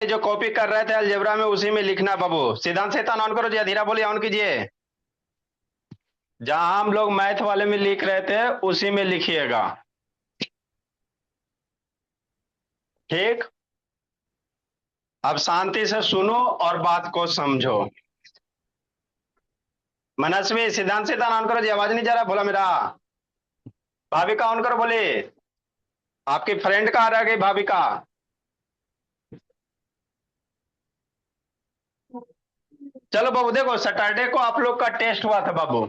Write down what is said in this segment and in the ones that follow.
जो कॉपी कर रहे थे अलजेब्रा में उसी में लिखना बाबू। सिद्धांत शैतान ऑन करो जी, अधीरा बोलिए ऑन कीजिए। जहां हम लोग मैथ वाले में लिख रहे थे उसी में लिखिएगा, ठीक। अब शांति से सुनो और बात को समझो। मनस्वी सिद्धांत शैतान ऑन करो जी, आवाज नहीं जा रहा बोला मेरा। भाविका ऑन करो बोले। आपकी फ्रेंड का आ रहा है भाविका। चलो बाबू देखो, सैटरडे को आप लोग का टेस्ट हुआ था बाबू,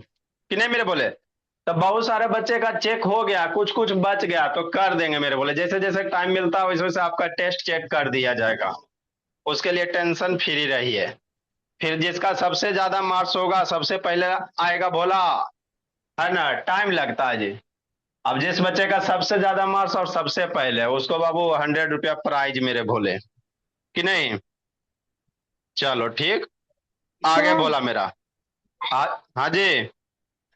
कि नहीं मेरे बोले। तो बहुत सारे बच्चे का चेक हो गया, कुछ कुछ बच गया तो कर देंगे मेरे बोले। जैसे जैसे टाइम मिलता है वैसे वैसे आपका टेस्ट चेक कर दिया जाएगा। उसके लिए टेंशन फ्री रहिए। फिर जिसका सबसे ज्यादा मार्क्स होगा सबसे पहले आएगा भोला, है ना। टाइम लगता है जी। अब जिस बच्चे का सबसे ज्यादा मार्क्स और सबसे पहले, उसको बाबू 100 रुपया प्राइज मेरे भोले, कि नहीं। चलो ठीक। आगे सर बोला मेरा। हाँ जी।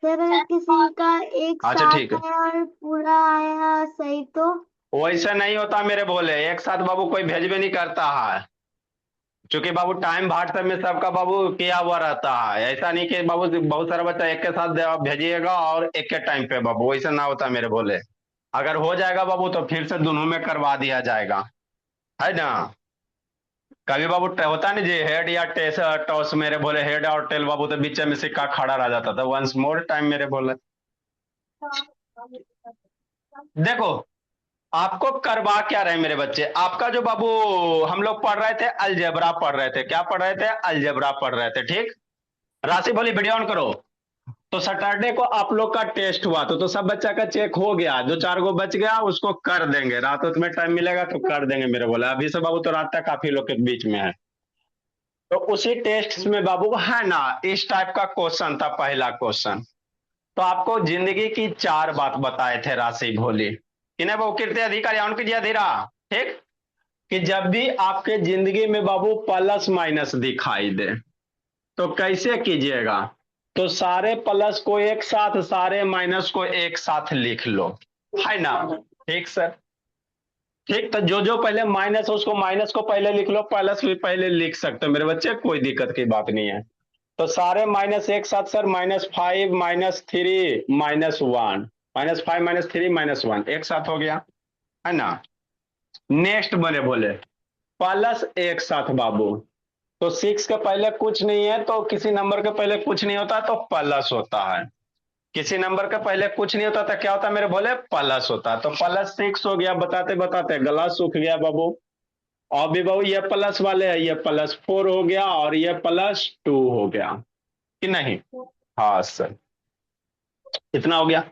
सर अगर किसी का एक अच्छा साथ ठीक है। आया और पूरा आया सही तो। वैसा नहीं होता मेरे बोले, एक साथ बाबू कोई भेजबे नहीं करता है। क्योंकि बाबू टाइम व्हाट्सएप में सबका बाबू किया हुआ रहता है। ऐसा नहीं कि बाबू बहुत सारा बच्चा एक के साथ भेजिएगा और एक के टाइम पे बाबू, वैसा ना होता मेरे बोले। अगर हो जाएगा बाबू तो फिर से दोनों में करवा दिया जाएगा, है ना। कभी बाबू होता नहीं जी, हेड या टेस टॉस मेरे बोले, हेड और टेल बाबू, तो बीच में सिक्का खड़ा रह जाता था। वंस मोर टाइम मेरे बोले, देखो आपको करवा क्या रहे मेरे बच्चे। आपका जो बाबू हम लोग पढ़ रहे थे अलजेब्रा पढ़ रहे थे, क्या पढ़ रहे थे, अलजेब्रा पढ़ रहे थे, ठीक। राशि बोली वीडियो ऑन करो। तो सैटरडे को आप लोग का टेस्ट हुआ तो सब बच्चा का चेक हो गया। जो 4 गो बच गया उसको कर देंगे, रात में टाइम मिलेगा तो कर देंगे मेरे बोले। अभी से बाबू तो रात तक काफी लोग के बीच में है। तो उसी टेस्ट में बाबू है ना, इस टाइप का क्वेश्चन था पहला क्वेश्चन। तो आपको जिंदगी की 4 बात बताए थे राशि भोली, इन्हें वो कीर्ति अधिकारी ऑन कीजिए धीरा, ठीक। कि जब भी आपके जिंदगी में बाबू प्लस माइनस दिखाई दे तो कैसे कीजिएगा। तो सारे प्लस को एक साथ, सारे माइनस को एक साथ लिख लो, है ना। ठीक सर। ठीक, तो जो जो पहले माइनस है उसको माइनस को पहले लिख लो, प्लस भी पहले लिख सकते हो मेरे बच्चे, कोई दिक्कत की बात नहीं है। तो सारे माइनस एक साथ सर, -5 -3 -1, -5 -3 -1 एक साथ हो गया, है ना। नेक्स्ट बने बोले प्लस एक साथ बाबू। तो 6 के पहले कुछ नहीं है तो किसी नंबर के पहले कुछ नहीं होता तो प्लस होता है। किसी नंबर के पहले कुछ नहीं होता तो क्या होता है मेरे बोले, प्लस होता है। तो +6 हो गया, बताते बताते गला सूख गया बाबू। और भी बाबू ये प्लस वाले है, ये +4 हो गया और ये +2 हो गया, कि नहीं। हाँ सर, इतना हो गया।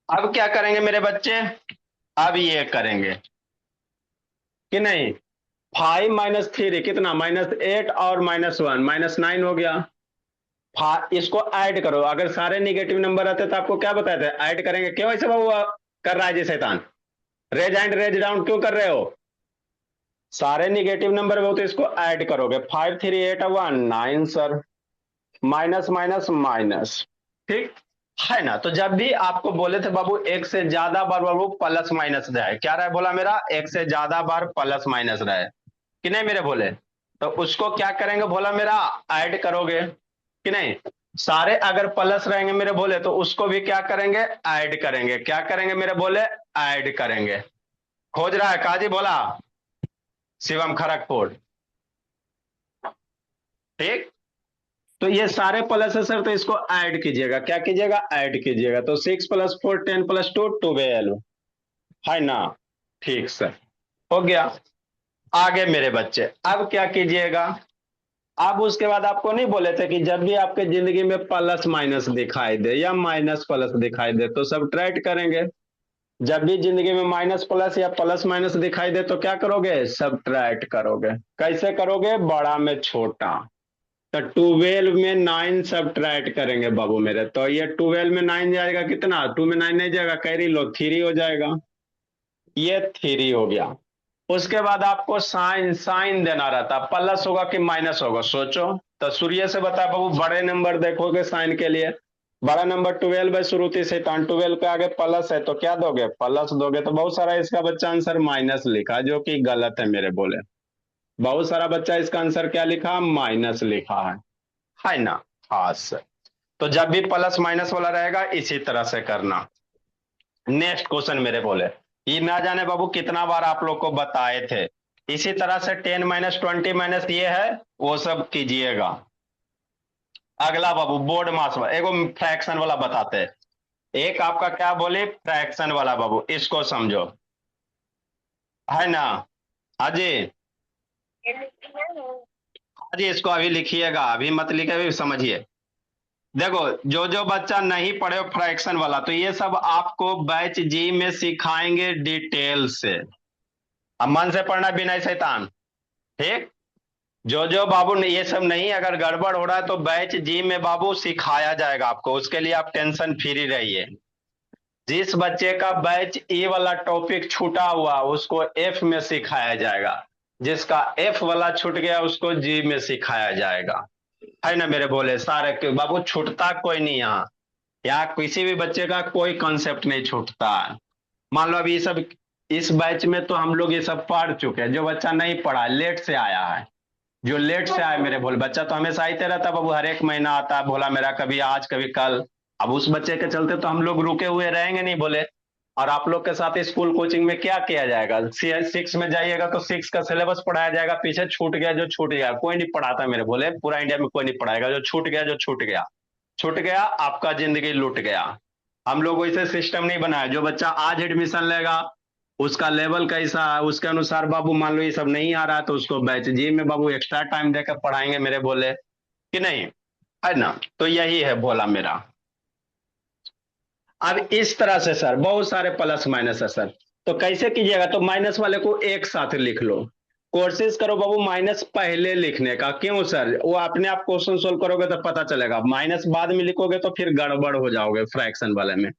अब क्या करेंगे मेरे बच्चे, अब ये करेंगे, कि नहीं। 5 - 3 कितना, -8 और -1 -9 हो गया। इसको ऐड करो। अगर सारे निगेटिव नंबर रहते तो आपको क्या बताए थे, ऐड करेंगे। क्यों ऐसे बाबू कर रहा है जी शैतान, रेज एंड रेज डाउन क्यों कर रहे हो। सारे निगेटिव नंबर हो तो इसको ऐड करोगे। 5 3 8 1 9 सर, माइनस माइनस माइनस, ठीक। है ना। तो जब भी आपको बोले थे बाबू एक से ज्यादा बार बाबू प्लस माइनस रहे, क्या रहे बोला मेरा, एक से ज्यादा बार प्लस माइनस रहे, कि नहीं मेरे बोले। तो उसको क्या करेंगे बोला मेरा, ऐड करोगे, कि नहीं। सारे अगर प्लस रहेंगे मेरे बोले तो उसको भी क्या करेंगे, ऐड करेंगे। क्या करेंगे मेरे बोले, ऐड करेंगे। खोज रहा है काजी बोला, शिवम खड़गपुर, ठीक। तो ये सारे प्लस है सर, तो इसको ऐड कीजिएगा। क्या कीजिएगा, ऐड कीजिएगा। तो 6 + 4 10 + 2 12, है ना। ठीक सर, हो गया। आगे मेरे बच्चे अब क्या कीजिएगा। अब उसके बाद आपको नहीं बोले थे कि जब भी आपके जिंदगी में प्लस माइनस दिखाई दे या माइनस प्लस दिखाई दे तो सब्ट्रैक्ट करेंगे। जब भी जिंदगी में माइनस प्लस या प्लस माइनस दिखाई दे तो क्या करोगे, सब्ट्रैक्ट करोगे। कैसे करोगे, बड़ा में छोटा। तो 12 में 9 सब्ट्रैक्ट करेंगे बाबू मेरे। तो ये 12 में 9 जाएगा कितना, 2 में 9 नहीं जाएगा, कैरी लो 3 हो जाएगा। ये 3 हो गया। उसके बाद आपको साइन साइन देना रहता, प्लस होगा कि माइनस होगा सोचो। तो सूर्य से बता बाबू, बड़े नंबर देखोगे साइन के लिए। बड़ा नंबर 12 है श्रुति से, 12 के आगे प्लस है तो क्या दोगे, प्लस दोगे। तो बहुत सारा इसका बच्चा आंसर माइनस लिखा जो कि गलत है मेरे बोले। बहुत सारा बच्चा इसका आंसर क्या लिखा, माइनस लिखा है ना। हाँ सर। तो जब भी प्लस माइनस वाला रहेगा इसी तरह से करना। नेक्स्ट क्वेश्चन मेरे बोले, ये ना जाने बाबू कितना बार आप लोग को बताए थे। इसी तरह से 10 - 20 - ये है, वो सब कीजिएगा। अगला बाबू बोर्ड मास वाला एगो फ्रैक्शन वाला बताते हैं। एक आपका क्या बोले, फ्रैक्शन वाला बाबू, इसको समझो, है ना। हाँ जी। हाँ जी, इसको अभी लिखिएगा, अभी मत लिखे, अभी समझिए। देखो, जो जो बच्चा नहीं पढ़े फ्रैक्शन वाला, तो ये सब आपको बैच जी में सिखाएंगे डिटेल से। अब मन से पढ़ना बिना शैतान, ठीक। जो जो बाबू ये सब नहीं, अगर गड़बड़ हो रहा है तो बैच जी में बाबू सिखाया जाएगा आपको, उसके लिए आप टेंशन फ्री रहिए। जिस बच्चे का बैच ई वाला टॉपिक छूटा हुआ उसको एफ में सिखाया जाएगा, जिसका एफ वाला छूट गया उसको जी में सिखाया जाएगा, है ना मेरे बोले सारे के बाबू। छूटता कोई नहीं यहाँ, यहाँ किसी भी बच्चे का कोई कॉन्सेप्ट नहीं छूटता है। मान लो अभी सब इस बैच में तो हम लोग ये सब पढ़ चुके हैं। जो बच्चा नहीं पढ़ा, लेट से आया है, जो लेट से आया मेरे बोले, बच्चा तो हमेशा आते रहता है बाबू, हर एक महीना आता है भोला मेरा, कभी आज कभी कल। अब उस बच्चे के चलते तो हम लोग रुके हुए रहेंगे नहीं बोले। और आप लोग के साथ स्कूल कोचिंग में क्या किया जाएगा, सिक्स में जाइएगा तो सिक्स का सिलेबस पढ़ाया जाएगा, पीछे छूट गया जो छूट गया, कोई नहीं पढ़ाता मेरे बोले, पूरा इंडिया में कोई नहीं पढ़ाएगा। जो छूट गया जो छूट गया, छूट गया, आपका जिंदगी लूट गया। हम लोग वैसे सिस्टम नहीं बनाया, जो बच्चा आज एडमिशन लेगा उसका लेवल कैसा है उसके अनुसार बाबू, मान लो ये सब नहीं आ रहा तो उसको बैच जी में बाबू एक्स्ट्रा टाइम देकर पढ़ाएंगे मेरे बोले, कि नहीं, है ना। तो यही है बोला मेरा। अब इस तरह से सर बहुत सारे प्लस माइनस है सर, तो कैसे कीजिएगा, तो माइनस वाले को एक साथ लिख लो। कोशिश करो बाबू माइनस पहले लिखने का, क्यों सर, वो अपने आप क्वेश्चन सोल्व करोगे तो पता चलेगा, माइनस बाद में लिखोगे तो फिर गड़बड़ हो जाओगे फ्रैक्शन वाले में।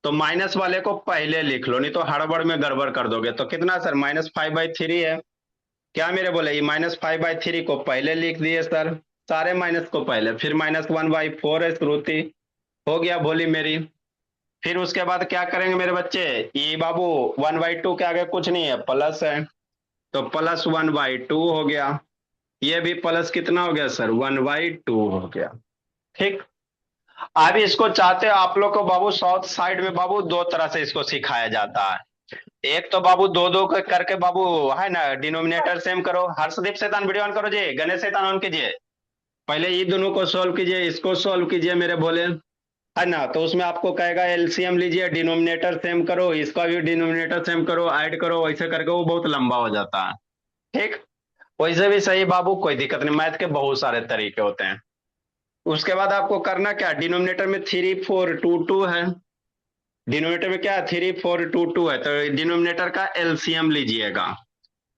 तो माइनस वाले को पहले लिख लो, नहीं तो हड़बड़ में गड़बड़ कर दोगे। तो कितना सर, -5/3 है, क्या मेरे बोले, ये -5/3 को पहले लिख दिए सर, सारे माइनस को पहले, फिर -1/4 है श्रुति, हो गया बोली मेरी। फिर उसके बाद क्या करेंगे मेरे बच्चे, ये बाबू 1/2 के आगे कुछ नहीं है, प्लस है, तो +1/2 हो गया। ये भी प्लस कितना हो गया सर, 1/2 हो गया, ठीक। अब इसको चाहते हो आप लोग को बाबू साउथ साइड में बाबू दो तरह से इसको सिखाया जाता है। एक तो बाबू दो दो करके बाबू, है ना, डिनोमिनेटर सेम करो। हर्षदीप शैतान वीडियो ऑन करो जी, गणेश शैतान ऑन कीजिए। पहले ये दोनों को सोल्व कीजिए, इसको सोल्व कीजिए मेरे बोले, है ना। तो उसमें आपको कहेगा एलसीएम लीजिए, डिनोमिनेटर सेम करो, इसका भी डिनोमिनेटर सेम करो, ऐड करो, वैसे करके वो बहुत लंबा हो जाता है, ठीक। वैसे भी सही बाबू, कोई दिक्कत नहीं, मैथ के बहुत सारे तरीके होते हैं। उसके बाद आपको करना क्या, डिनोमिनेटर में 3 4 2 2 है, डिनोमिनेटर में क्या है, 3 4 2 2 है, तो डिनोमिनेटर का एलसीएम लीजिएगा।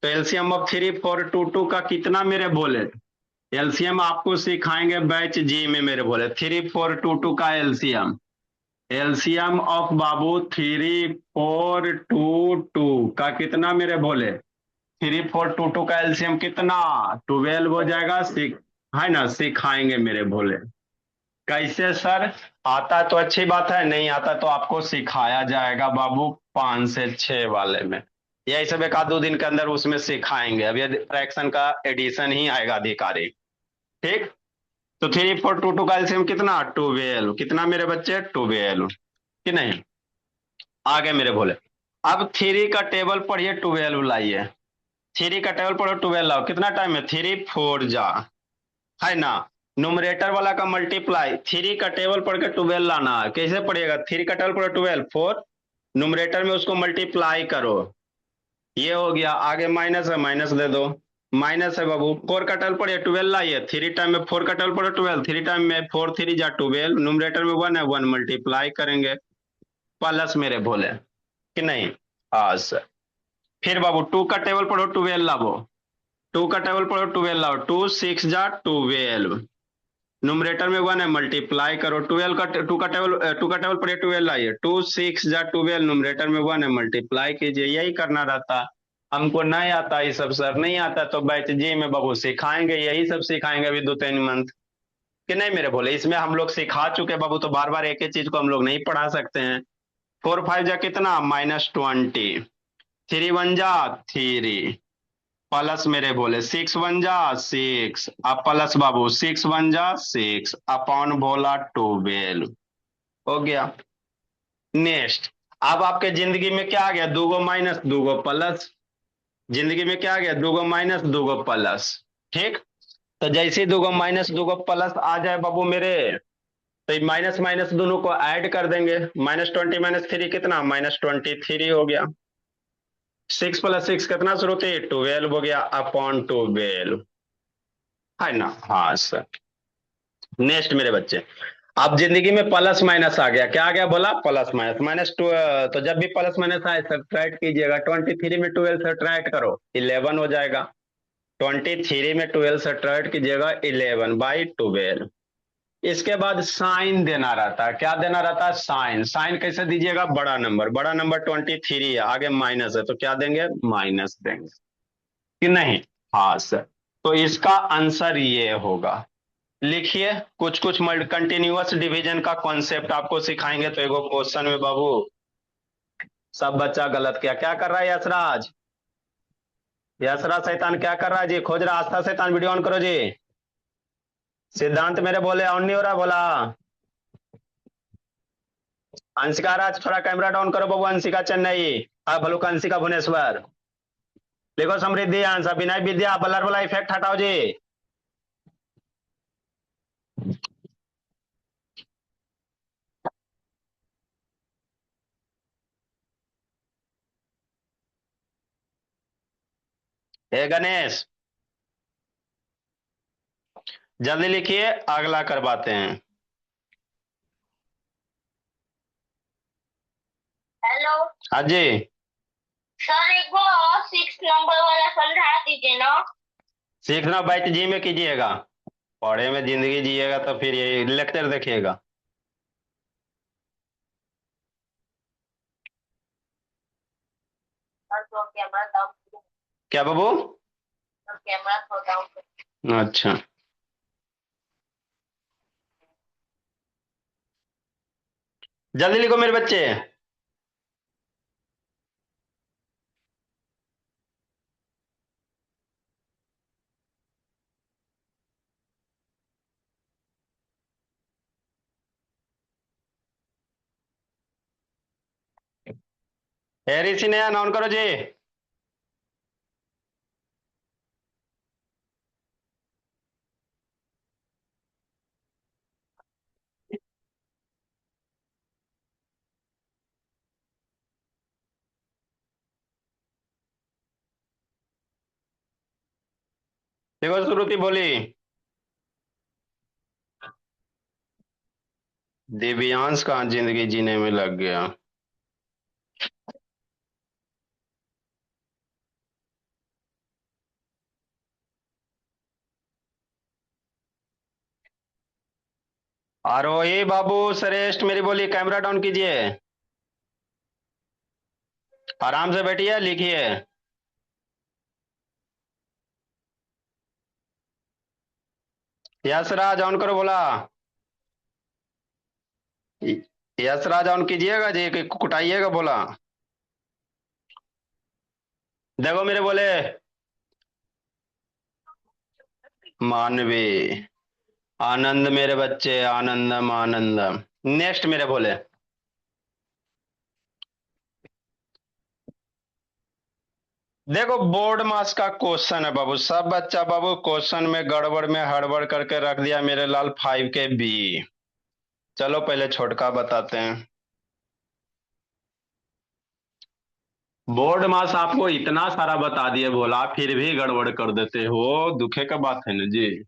तो एलसीएम ऑफ 3 4 2 2 का कितना मेरे बोले, एलसीएम आपको सिखाएंगे बैच जी में मेरे बोले, 3 4 2 2 का एलसीएम, एलसीएम ऑफ बाबू 3 4 2 2 का कितना मेरे बोले, 3 4 2 2 का एलसीएम कितना, 12 हो जाएगा, है ना, सिखाएंगे मेरे बोले। कैसे सर, आता तो अच्छी बात है, नहीं आता तो आपको सिखाया जाएगा बाबू 5 से 6 वाले में। यही सब एक आध दो दिन के अंदर उसमें सिखाएंगे। अभी फ्रैक्शन का एडिशन ही आएगा आधिकारिक, ठीक। तो 3 4 2 2 का एलसीएम कितना, 12, कितना मेरे बच्चे, 12, कि नहीं। आगे मेरे बोले, अब 3 का टेबल पढ़िए, 12 लाइए। 3 का टेबल पढ़ो, 12 लाओ, कितना टाइम है, 3 4 जा, है ना। न्यूमरेटर वाला का मल्टीप्लाई, 3 का टेबल पढ़ के 12 लाना है, कैसे पढ़िएगा, 3 का टेबल पढ़ो 12, 4, न्यूमरेटर में उसको मल्टीप्लाई करो, ये हो गया। आगे माइनस है, माइनस दे दो, माइनस है बाबू। 4 का टेबल पढ़िए, 12 लाइए, 3 टाइम में 4 का टेबल पढ़ो 12, 3 टाइम में 4 3 जा 12, न्यूमरेटर में 1 है, 1 मल्टीप्लाई करेंगे, प्लस मेरे बोले, कि नहीं। हाँ सर। फिर बाबू 2 का टेबल पढ़ो, 12 लाओ, 2 का टेबल पढ़ो 12 लाओ, 2 6 जा 12, न्यूमरेटर में 1 है, मल्टीप्लाई करो, 12 का 2 का टेबल पढ़िए, 12 लाइए, 2 6 जा 12, न्यूमरेटर में 1 है, मल्टीप्लाई कीजिए, यही करना रहता। हमको नहीं आता ये सब सर, नहीं आता तो बैच जी में बाबू सिखाएंगे, यही सब सिखाएंगे अभी 2 3 मंथ, कि नहीं मेरे बोले। इसमें हम लोग सिखा चुके बाबू, तो बार बार एक ही चीज को हम लोग नहीं पढ़ा सकते हैं। 4 5 जा कितना, -20, 3 1 जा 3, प्लस मेरे बोले 6 1 जा 6, अब प्लस बाबू 6 1 जा 6 अपॉन बोला 12 हो गया। नेक्स्ट, अब आपके जिंदगी में क्या आ गया, दूगो माइनस दूगो प्लस। जिंदगी में क्या आ गया, दूगो माइनस दूगो प्लस। ठीक, तो जैसे ही दूगो माइनस दूगो प्लस आ जाए बाबू मेरे, तो माइनस माइनस दोनों को ऐड कर देंगे। -20 - 3 कितना, -23 हो गया। 6 + 6 कितना शुरू थी, 12 हो गया अपॉन 12, है ना। हाँ सर। नेक्स्ट मेरे बच्चे, अब जिंदगी में प्लस माइनस आ गया, क्या आ गया बोला, प्लस माइनस, -2। तो जब भी प्लस माइनस आए सब्ट्रैक्ट कीजिएगा। 23 में 12 सब्ट्रैक्ट करो, 11 हो जाएगा। 23 में 12 सब्ट्रैक्ट कीजिएगा, 11/12। इसके बाद साइन देना रहता है, क्या देना रहता है, साइन। साइन कैसे दीजिएगा, बड़ा नंबर, बड़ा नंबर 23 है, आगे माइनस है तो क्या देंगे, माइनस देंगे कि नहीं। हाँ सर। तो इसका आंसर ये होगा। लिखिए, कुछ कुछ कंटिन्यूअस डिवीजन का कॉन्सेप्ट आपको सिखाएंगे। तो एगो क्वेश्चन में बाबू सब बच्चा गलत किया, क्या कर रहा है यशराज, यशराज शैतान क्या कर रहा है जी, खोज रहा। आस्था शैतान वीडियो ऑन करो जी। सिद्धांत मेरे बोले ऑन नहीं हो रहा, बोला। अंशिका राज थोड़ा कैमरा डाउन करो बाबू। अंशिका चेन्नई, भलुका अंशिका भुवनेश्वर। देखो समृद्धि आंसर, विनय विद्या, बलर वाला इफेक्ट हटाओ जी। हे गणेश, जल्दी लिखिए, अगला करवाते हैं। हेलो हाँ जी। सर, एक वो 6 नंबर वाला समझा दीजिए ना। सीखना बैच जी में कीजिएगा, पढ़े में जिंदगी जिएगा तो फिर ये लेक्चर देखिएगा। और तो कैमरा डाउन, क्या बाबू, तो कैमरा थोड़ा डाउन। अच्छा। जल्दी लिखो मेरे बच्चे। हैरी सिन्हा ऑन करो जी। देखो श्रुति बोली, दिव्यांश कहाँ जिंदगी जीने में लग गया। आरोही बाबू श्रेष्ठ मेरी बोली, कैमरा डाउन कीजिए, आराम से बैठिए, लिखिए। यशराज ऑन करो, बोला। यशराज ऑन कीजिएगा जी, कि कुटाइएगा, बोला। देखो मेरे बोले, मानवी, आनंद मेरे बच्चे, आनंदम आनंदम। नेक्स्ट मेरे बोले, देखो बोर्ड मास का क्वेश्चन है बाबू, सब बच्चा बाबू क्वेश्चन में गड़बड़ में हड़बड़ करके रख दिया मेरे लाल 5 के बी। चलो पहले छोटका बताते हैं। बोर्ड मास आपको इतना सारा बता दिए बोला, फिर भी गड़बड़ कर देते हो, दुखे का बात है ना जी।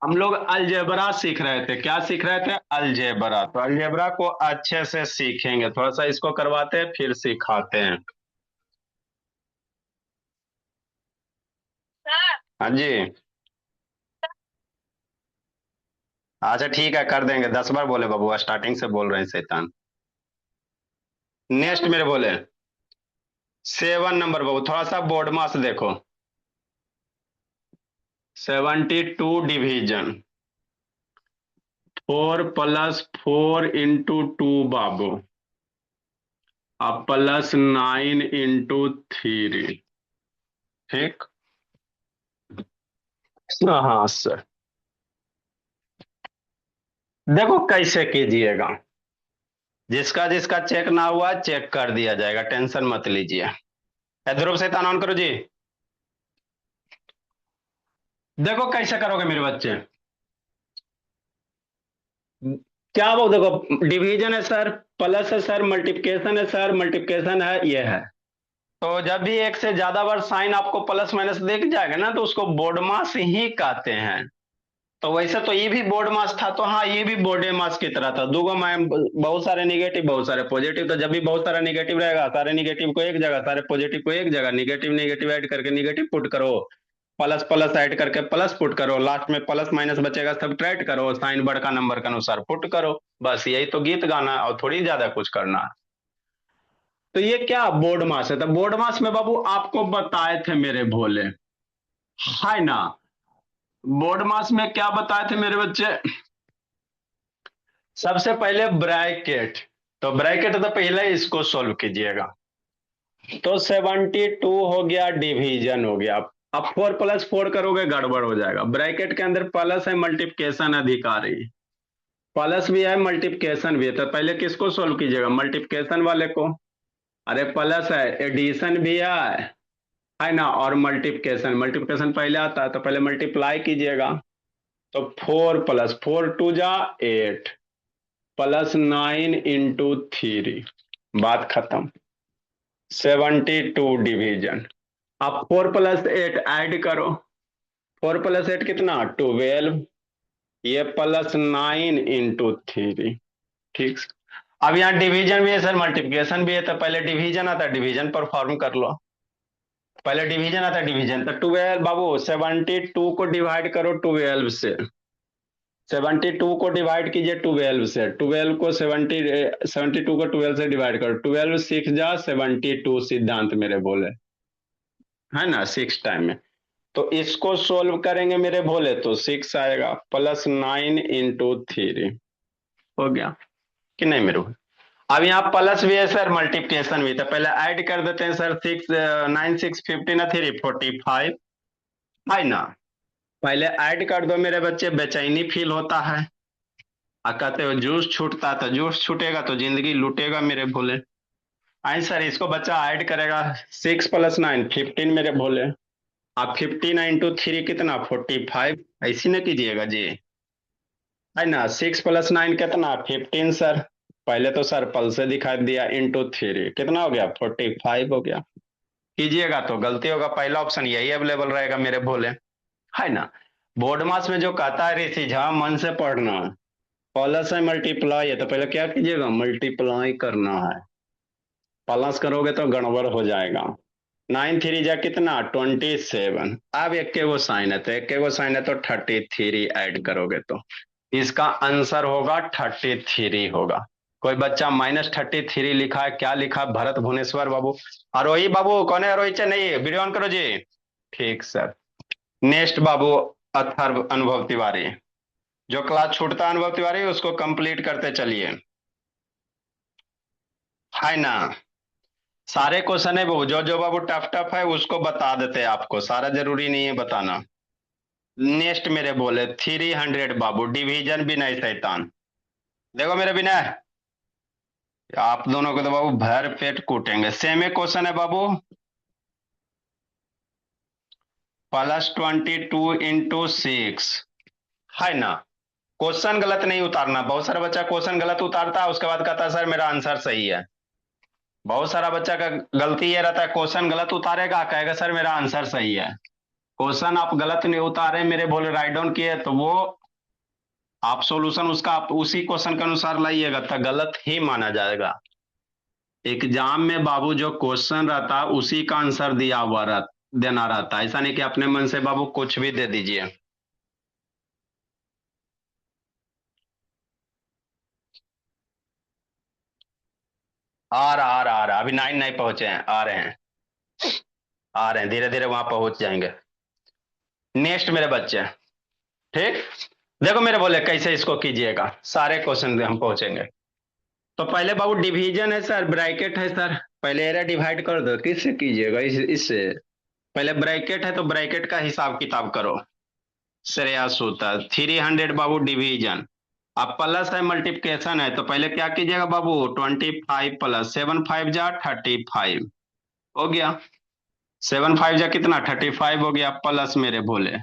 हम लोग अलजेब्रा सीख रहे थे, क्या सीख रहे थे, अलजेब्रा। तो अलजेब्रा को अच्छे से सीखेंगे, थोड़ा सा इसको करवाते हैं फिर सिखाते हैं। सर, हाँ जी। अच्छा ठीक है, कर देंगे, 10 बार बोले बाबू, स्टार्टिंग से बोल रहे हैं शैतान। नेक्स्ट मेरे बोले 7 नंबर बाबू, थोड़ा सा बोर्ड मास देखो। 72 डिवीजन, 4 + 4 × 2 बाबू, अब +9 × 3, ठीक। हाँ सर, देखो कैसे कीजिएगा, जिसका जिसका चेक ना हुआ चेक कर दिया जाएगा, टेंशन मत लीजिए। ध्रुव से ऑन करो जी। देखो कैसे करोगे मेरे बच्चे, क्या वो देखो, डिवीजन है सर, प्लस है सर, मल्टीप्लिकेशन है सर, मल्टीप्लिकेशन है, ये है। तो जब भी एक से ज्यादा बार साइन आपको प्लस माइनस दिख जाएगा ना, तो उसको बोर्ड मास ही कहते हैं। तो वैसे तो ये भी बोर्ड मास था, तो हाँ ये भी बोर्ड मास की तरह था, दूगो मैम, बहुत सारे निगेटिव बहुत सारे पॉजिटिव, तो जब भी बहुत सारा निगेटिव रहेगा, सारे निगेटिव को एक जगह, सारे पॉजिटिव को एक जगह, निगेटिव निगेटिव ऐड करके निगेटिव पुट करो, प्लस प्लस ऐड करके प्लस पुट करो, लास्ट में प्लस माइनस बचेगा, सब्ट्रैक्ट करो, साइन बड़का नंबर के अनुसार पुट करो। बस यही तो गीत गाना है, और थोड़ी ज्यादा कुछ करना है। तो ये क्या बोर्ड मास है, तो बोर्ड मास में बाबू आपको बताए थे मेरे भोले, है ना। बोर्ड मास में क्या बताए थे मेरे बच्चे, सबसे पहले ब्रैकेट, तो ब्रैकेट तो पहले इसको सोल्व कीजिएगा। तो 72 हो गया, डिवीजन हो गया। अब 4 + 4 करोगे गड़बड़ हो जाएगा, ब्रैकेट के अंदर प्लस है, मल्टीप्लिकेशन अधिकारी, प्लस भी है मल्टीप्लिकेशन भी है, तो पहले किसको सोल्व कीजिएगा, मल्टीप्लिकेशन वाले को। अरे प्लस है, एडिशन भी है ना, और मल्टीप्लिकेशन, मल्टीप्लिकेशन पहले आता है, तो पहले मल्टीप्लाई कीजिएगा। तो 4 + 4 = 8, +9 × 3, बात खत्म। 72 डिवीजन। अब 4 + 8 ऐड करो, 4 + 8 कितना, 12, ये +9 × 3, ठीक। अब यहाँ डिवीजन भी है सर, मल्टीप्लिकेशन भी है, तो पहले डिवीजन आता है, डिवीजन परफॉर्म कर लो। पहले डिवीजन आता है, डिवीजन, तो 12 बाबू, 72 को डिवाइड करो 12 से, 72 को डिवाइड कीजिए 12 से, 12 को 72 को 12 से डिवाइड करो, 12 6 जा 72 सिद्धांत मेरे बोले, है ना, 6 टाइम में। तो इसको सोल्व करेंगे मेरे भोले, तो 6 आएगा, +9 × 3 हो गया कि नहीं मेरे भोले? अब यहाँ प्लस भी है सर, मल्टीप्लिकेशन भी, तो पहले ऐड कर देते हैं सर, 6 9 6 15 3 45, है ना। पहले ऐड कर दो मेरे बच्चे, बेचैनी फील होता है, कहते हो जूस छूटता, तो जूस छूटेगा तो जिंदगी लूटेगा मेरे भोले। आई सर, इसको बच्चा ऐड करेगा, 6 + 9 15 मेरे भोले। आप 59 × 3 कितना, 45, ऐसी ना कीजिएगा जी, है ना। 6 + 9 कितना, 15 सर, पहले तो सर पल से दिखा दिया, × 3 कितना हो गया, 45 हो गया। कीजिएगा तो गलती होगा, पहला ऑप्शन यही अवेलेबल रहेगा मेरे भोले, है ना। बोर्ड मास में जो कहता है ऋषि झा मन से पढ़ना, प्लस है मल्टीप्लाई है, तो पहले क्या कीजिएगा, मल्टीप्लाई करना है, प्लस करोगे तो गड़बड़ हो जाएगा। 9 × 3 = कितना, 27। अब एक के वो साइन है, तो एक के वो साइन है, तो 33 ऐड करोगे तो इसका आंसर होगा 33 होगा। कोई बच्चा -33 लिखा है, क्या लिखा, भरत भुवनेश्वर बाबू, आरोही बाबू कौन है, आरोही नहीं, वीडियो ऑन करो जी। ठीक सर। नेक्स्ट बाबू, अथर्व अनुभव तिवारी, जो क्लास छूटता है अनुभव तिवारी, उसको कंप्लीट करते चलिए, है ना। सारे क्वेश्चन है वो, जो जो बाबू टफ टफ है उसको बता देते हैं आपको, सारा जरूरी नहीं है बताना। नेक्स्ट मेरे बोले 300 बाबू, डिवीजन भी नहीं शैतान, देखो मेरे बिना, आप दोनों को तो बाबू भर पेट कूटेंगे। सेम क्वेश्चन है बाबू, +22 × 6, है ना। क्वेश्चन गलत नहीं उतारना, बहुत सारा बच्चा क्वेश्चन गलत उतारता है, उसके बाद कहता है सर मेरा आंसर सही है। बहुत सारा बच्चा का गलती ये रहता है, क्वेश्चन गलत उतारेगा, कहेगा सर मेरा आंसर सही है। क्वेश्चन आप गलत नहीं उतारे मेरे बोले, राइट डाउन किए, तो वो आप सॉल्यूशन उसका आप उसी क्वेश्चन के अनुसार लाइएगा, तो गलत ही माना जाएगा। एग्जाम में बाबू जो क्वेश्चन रहता है उसी का आंसर दिया हुआ देना रहता है, ऐसा नहीं कि अपने मन से बाबू कुछ भी दे दीजिए। आ रहा, अभी 9 नहीं पहुंचे हैं, आ रहे हैं, आ रहे हैं, धीरे धीरे वहां पहुंच जाएंगे। नेक्स्ट मेरे बच्चे, ठीक। देखो मेरे बोले कैसे इसको कीजिएगा, सारे क्वेश्चन हम पहुंचेंगे। तो पहले बाबू डिवीजन है सर, ब्रैकेट है सर, पहले एरिया डिवाइड कर दो, किससे कीजिएगा, इससे। पहले ब्रैकेट है तो ब्रैकेट का हिसाब किताब करो। श्रेयस होता 300 बाबू डिवीजन। अब प्लस है मल्टीप्लिकेशन है, तो पहले क्या कीजिएगा बाबू, 25 प्लस 7 5 जा 35 हो गया। 7 5 जा कितना 35 हो गया, प्लस मेरे बोले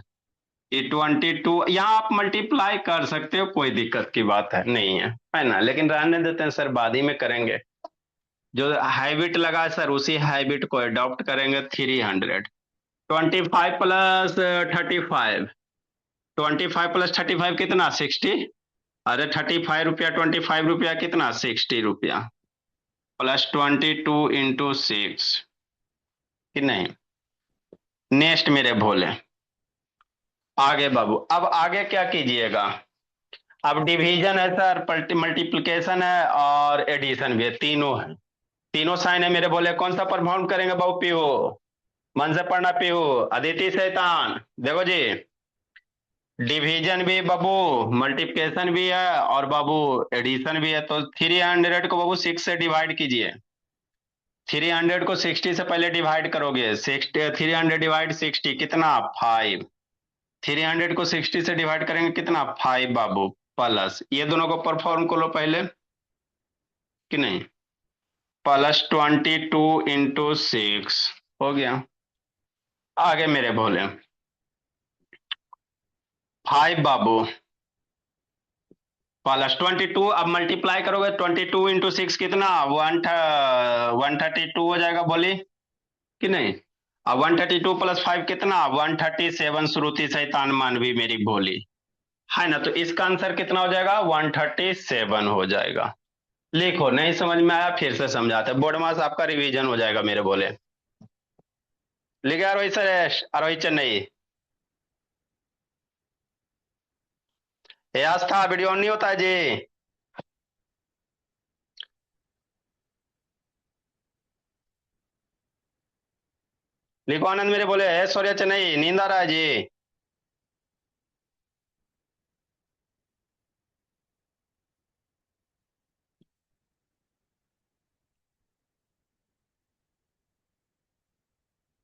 ये 22। यहाँ आप मल्टीप्लाई कर सकते हो, कोई दिक्कत की बात है नहीं है ना, लेकिन रहने देते हैं सर, बाद ही में करेंगे। जो हैबिट लगा है सर, उसी हैबिट को अडॉप्ट करेंगे। 300 25 प्लस 35, 25 प्लस 35 कितना 60। अरे 35 रुपया, 25 रुपया कितना 60 रुपया, प्लस 22 × 6 कि नहीं। नेक्स्ट मेरे भोले, आगे बाबू, अब आगे क्या कीजिएगा, अब डिवीजन है सर, मल्टीप्लिकेशन है और एडिशन भी है, तीनों है, तीनों साइन है मेरे बोले। कौन सा परफॉर्म करेंगे बाबू, पीहू, मन से पढ़ना पीहू, अदिति शैतान। देखो जी, डिवीजन भी बाबू, मल्टीप्लिकेशन भी है और बाबू एडिशन भी है। तो 300 को बाबू 6 से डिवाइड कीजिए। 300 को 60 से पहले डिवाइड करोगे, 300 डिवाइड 60 कितना 5। 300 को 60 से डिवाइड करेंगे कितना 5 बाबू, प्लस ये दोनों को परफॉर्म करो पहले कि नहीं, प्लस 22 × 6 हो गया। आगे मेरे भोले 5 बाबू प्लस 22, अब मल्टीप्लाई करोगे 22 × 6 कितना 132 हो जाएगा, बोली कि नहीं। अब 132 प्लस 5 कितना 137, श्रुति शैतान मानवी मेरी बोली है ना। तो इसका आंसर कितना हो जाएगा 137 हो जाएगा। लिखो, नहीं समझ में आया फिर से समझाते, बोर्ड मास आपका रिवीजन हो जाएगा मेरे बोले। लिखे आरोही सुरेश, आरोही चेन्नई। ये आस्था वीडियो ऑन नहीं होता है जी। लिखो आनंद मेरे बोले, ऐश्वर्या चेन्नई, नींद आ रहा है जी।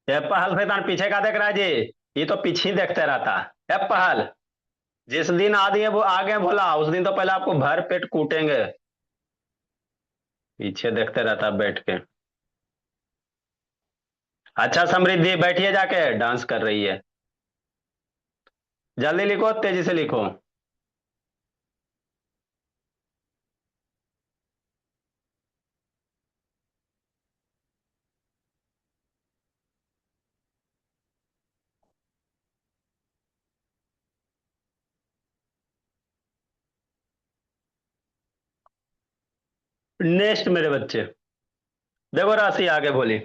ये पहल शैतान पीछे का देख रहा है जी, ये तो पीछे ही देखते रहता है पहल। जिस दिन आदि है वो आगे बोला, उस दिन तो पहले आपको भर पेट कूटेंगे, पीछे देखते रहता है बैठ के। अच्छा समृद्धि बैठिए, जाके डांस कर रही है, जल्दी लिखो, तेजी से लिखो। नेक्स्ट मेरे बच्चे, देखो राशि आगे बोली।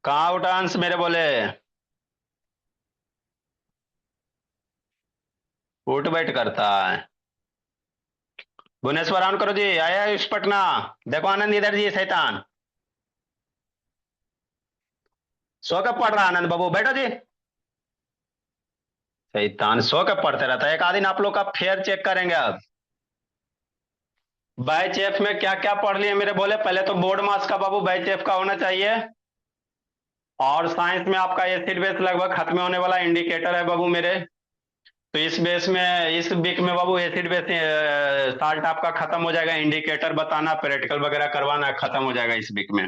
कहाँ आउट आंस मेरे बोले, उठ बैठ करता है। भुवनेश्वर ऑन करो जी, आया इस पटना। देखो आनंद इधर जी, शैतान सो कब पढ़ रहा आनंद बाबू, बैठो जी। शैतान सो कब पढ़ते रहता है। एक आध दिन आप लोग का फेयर चेक करेंगे अब। बैच एफ में क्या क्या पढ़ लिए मेरे बोले, पहले तो बोर्ड मास का बाबू बैच एफ का होना चाहिए, और साइंस में आपका एसिड बेस लगभग खत्म होने वाला इंडिकेटर है बाबू मेरे। तो इस बेस में, इस वीक में बाबू एसिड बेस साल्ट आपका खत्म हो जाएगा, इंडिकेटर बताना, प्रैक्टिकल वगैरह करवाना खत्म हो जाएगा इस वीक में,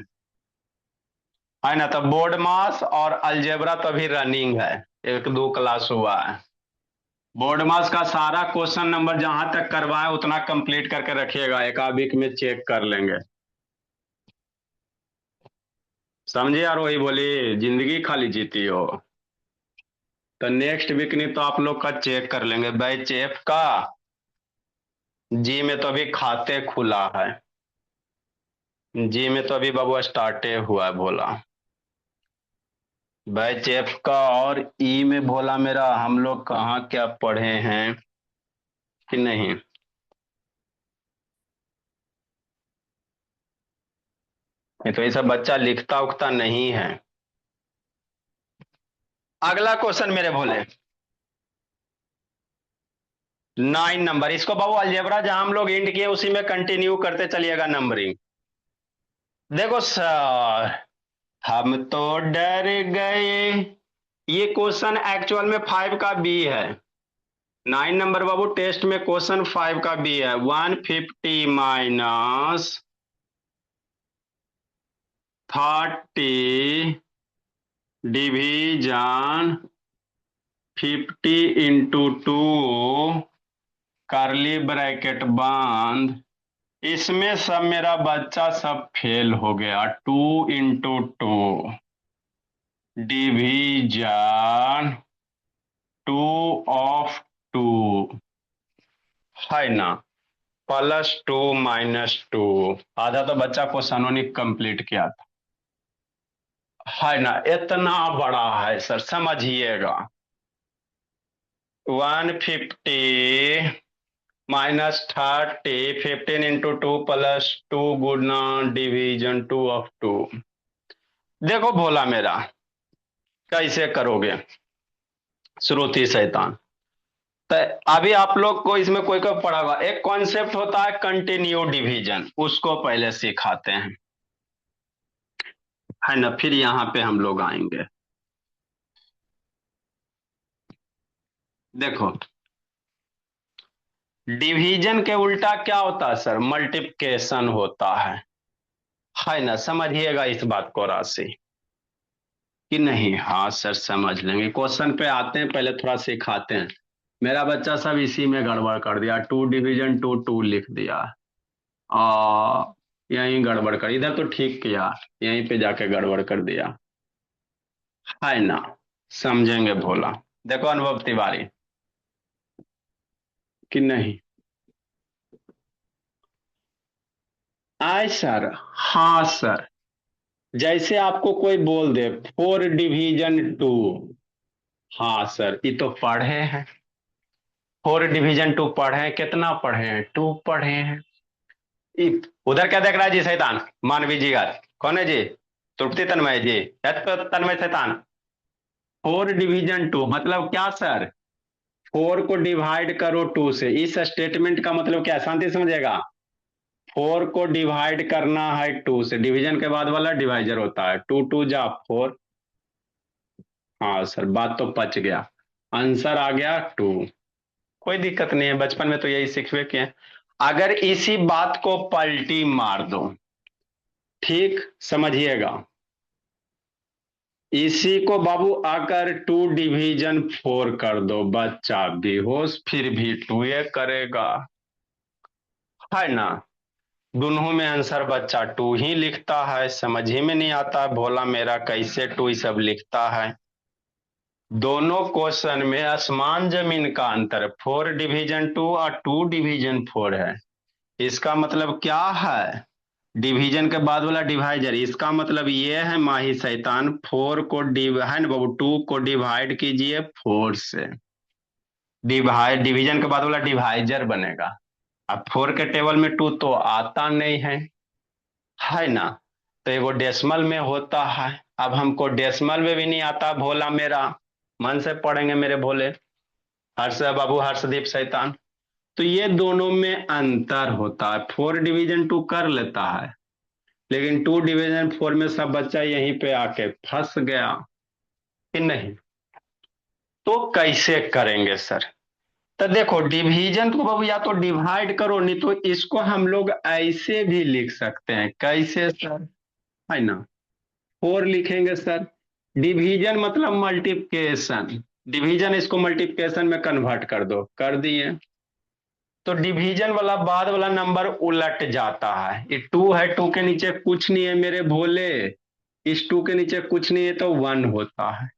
है ना। तो बोर्ड मास और अलजेब्रा तो अभी रनिंग है, 1 2 क्लास हुआ है। बोर्ड मास का सारा क्वेश्चन नंबर जहां तक करवाए उतना कंप्लीट करके रखिएगा, एक आध वीक में चेक कर लेंगे, समझे यार। वही बोली जिंदगी खाली जीती हो। तो नेक्स्ट वीक नहीं तो आप लोग का चेक कर लेंगे बैच एफ का। जी में तो अभी खाते खुला है, जी में तो अभी बाबू स्टार्टे हुआ है भोला, बैच एफ का। और ई में भोला मेरा हम लोग कहाँ क्या पढ़े हैं कि नहीं। नहीं तो ये सब बच्चा लिखता उखता नहीं है। अगला क्वेश्चन मेरे भोले, 9 नंबर। इसको बाबू अलजेब्रा जहां हम लोग इंड किए उसी में कंटिन्यू करते चलिएगा नंबरिंग। देखो सर, हम तो डर गए। ये क्वेश्चन एक्चुअल में 5 का बी है। 9 नंबर बाबू टेस्ट में क्वेश्चन 5 का बी है। 150 माइनस 30 डिवीजन 50 इंटू 2 करली ब्रैकेट बंद। इसमें सब मेरा बच्चा सब फेल हो गया। 2 इंटू 2 डिवीजन 2 ऑफ 2 है ना, +2 - 2। आधा तो बच्चा क्वेश्चनों ने कंप्लीट किया था, है ना। इतना बड़ा है सर, समझिएगा। 150 minus 30, 15 into 2 +2 Guna division 2 of 2। देखो भोला मेरा, कैसे करोगे श्रुति शैतान। तो अभी आप लोग को इसमें कोई कोई पढ़ा होगा, एक कॉन्सेप्ट होता है कंटिन्यू डिवीजन, उसको पहले सिखाते हैं, है ना, फिर यहां पे हम लोग आएंगे। देखो, डिवीजन के उल्टा क्या होता है सर? मल्टीप्लिकेशन होता है ना। समझिएगा इस बात को राशि कि नहीं। हाँ सर समझ लेंगे, क्वेश्चन पे आते हैं, पहले थोड़ा सिखाते हैं। मेरा बच्चा सब इसी में गड़बड़ कर दिया, 2 डिवीजन 2 2 लिख दिया। यहीं गड़बड़ कर, इधर तो ठीक किया, यहीं पे जाके गड़बड़ कर दिया, है ना। समझेंगे भोला। देखो अनुभव तिवारी कि नहीं आए सर। हाँ सर, जैसे आपको कोई बोल दे 4 डिवीजन 2। हाँ सर, ये तो पढ़े हैं। 4 डिवीजन 2 पढ़े हैं, कितना पढ़े हैं? 2 पढ़े हैं। उधर क्या देख रहा है जी शैतान? मानवी जी का कौन है जी? तृप्ति तन्मय जी, तन्मय शैतान। 4 डिवीजन 2 मतलब क्या सर? 4 को डिवाइड करो 2 से। इस स्टेटमेंट का मतलब क्या है, शांति समझेगा। 4 को डिवाइड करना है 2 से, डिवीजन के बाद वाला डिवाइजर होता है। 2 2 जा 4। हाँ सर, बात तो पच गया, आंसर आ गया 2। कोई दिक्कत नहीं है, बचपन में तो यही सीखवे किए। अगर इसी बात को पलटी मार दो, ठीक समझिएगा, इसी को बाबू आकर 2 डिवीजन 4 कर दो, बच्चा बेहोश फिर भी 2 ये करेगा, है ना। दोनों में आंसर बच्चा 2 ही लिखता है। समझ ही में नहीं आता भोला मेरा कैसे 2 सब लिखता है। दोनों क्वेश्चन में आसमान जमीन का अंतर, 4 डिवीजन 2 और 2 डिवीजन 4 है। इसका मतलब क्या है? डिवीजन के बाद वाला डिवाइजर, इसका मतलब ये है माही शैतान, 4 को है ना बाबू, 2 को डिवाइड कीजिए 4 से, डिवीजन के बाद वाला डिवाइजर बनेगा। अब 4 के टेबल में 2 तो आता नहीं है ना। तो एगो डेसिमल में होता है। अब हमको डेसिमल में भी नहीं आता भोला मेरा, मन से पढ़ेंगे मेरे भोले। हर्ष बाबू, हर्षदीप शैतान। तो ये दोनों में अंतर होता है। 4 डिवीजन 2 कर लेता है, लेकिन 2 डिवीजन 4 में सब बच्चा यहीं पे आके फंस गया कि नहीं। तो कैसे करेंगे सर? तो देखो, डिवीजन को बाबू या तो डिवाइड करो, नहीं तो इसको हम लोग ऐसे भी लिख सकते हैं। कैसे सर? है ना, 4 लिखेंगे सर। डिवीजन मतलब मल्टीप्लिकेशन, डिवीजन इसको मल्टीप्लिकेशन में कन्वर्ट कर दो, कर दिए। तो डिवीजन वाला बाद वाला नंबर उलट जाता है। ये 2 है, 2 के नीचे कुछ नहीं है मेरे भोले, इस 2 के नीचे कुछ नहीं है तो 1 होता है